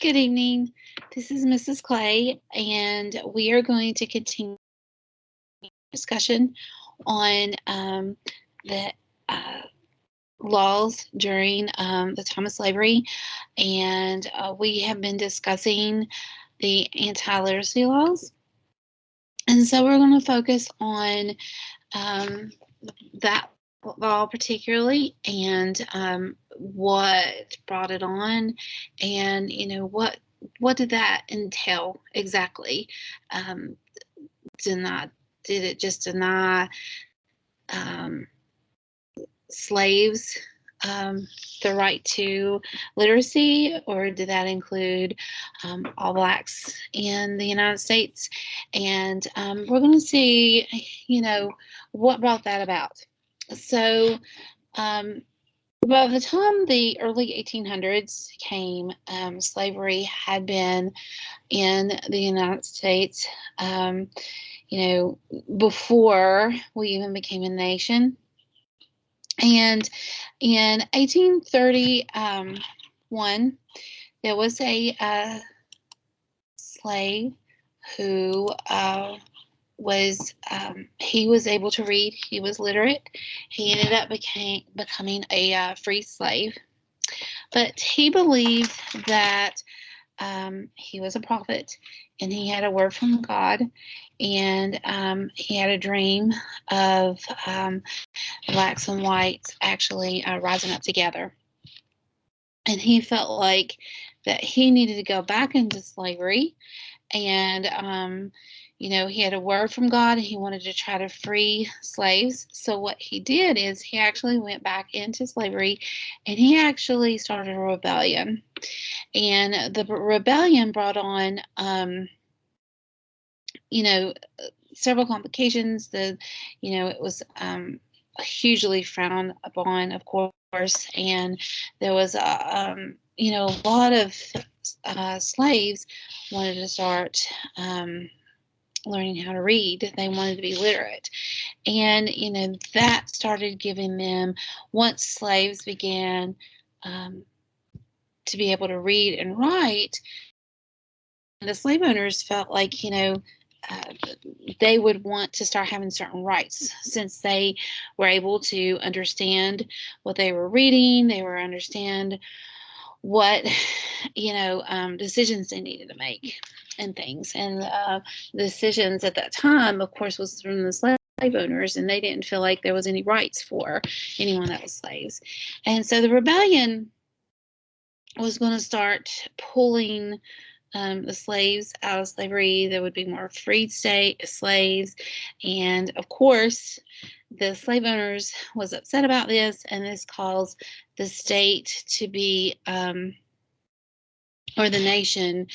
Good evening. This is Mrs. Clay, and we are going to continue discussion on the laws during the time of slavery. And we have been discussing the anti-literacy laws. And so we're going to focus on that law particularly, and what brought it on, and what did that entail exactly. Did it just deny slaves the right to literacy, or did that include all blacks in the United States? And we're going to see, what brought that about. So, by the time the early 1800s came, slavery had been in the United States, before we even became a nation. And in 1831, there was a slave who he was able to read. He was literate. He ended up becoming a free slave. But he believed that he was a prophet, and he had a word from God, and he had a dream of blacks and whites actually rising up together. And he felt like that he needed to go back into slavery, and he had a word from God, and he wanted to try to free slaves. So what he did is he actually went back into slavery, and he actually started a rebellion. And the rebellion brought on, several complications. It was hugely frowned upon, of course, and there was a lot of slaves wanted to start learning how to read. They wanted to be literate, and that started giving them, once slaves began to be able to read and write, the slave owners felt like they would want to start having certain rights, since they were able to understand what they were reading. They were understand what decisions they needed to make and things. And the decisions at that time, of course, was from the slave owners, and they didn't feel like there was any rights for anyone that was slaves. And so the rebellion was going to start pulling the slaves out of slavery. There would be more freed slaves, and of course the slave owners was upset about this, and this caused the state to be or the nation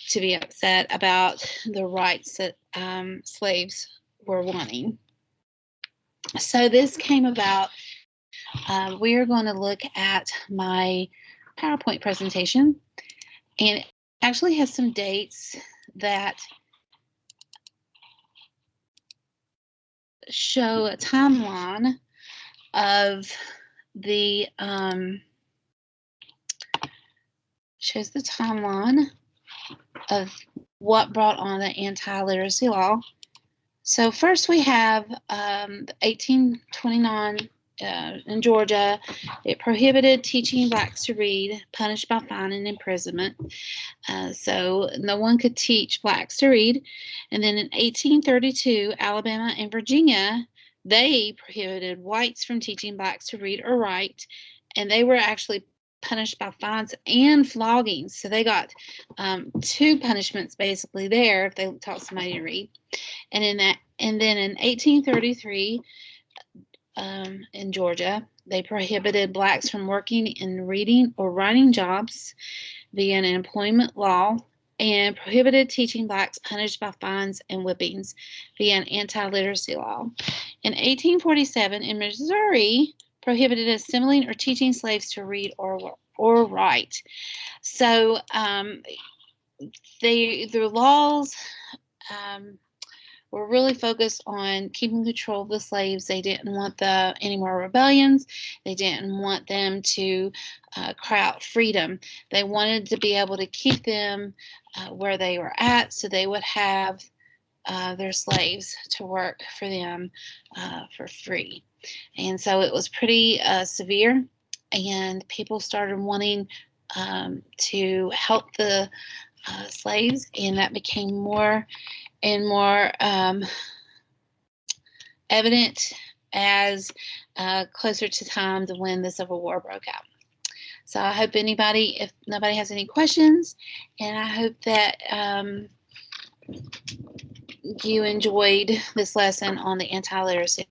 to be upset about the rights that slaves were wanting. So this came about. We are going to look at my PowerPoint presentation, and it actually has some dates that show a timeline of the shows the timeline of what brought on the anti-literacy law. So first we have 1829 in Georgia. It prohibited teaching blacks to read, punished by fine and imprisonment. So no one could teach blacks to read. And then in 1832, Alabama and Virginia, they prohibited whites from teaching blacks to read or write, and they were actually punished by fines and flogging. So they got two punishments basically there if they taught somebody to read. And then in 1833, in Georgia, they prohibited blacks from working in reading or writing jobs via an employment law, and prohibited teaching blacks, punished by fines and whippings via an anti-literacy law. In 1847, in Missouri, prohibited assembling or teaching slaves to read or write. So their laws were really focused on keeping control of the slaves. They didn't want any more rebellions. They didn't want them to cry out freedom. They wanted to be able to keep them where they were at, so they would have their slaves to work for them for free. And so it was pretty severe, and people started wanting to help the slaves, and that became more and more evident as closer to time to when the Civil War broke out. So I hope if nobody has any questions, and I hope that you enjoyed this lesson on the anti-literacy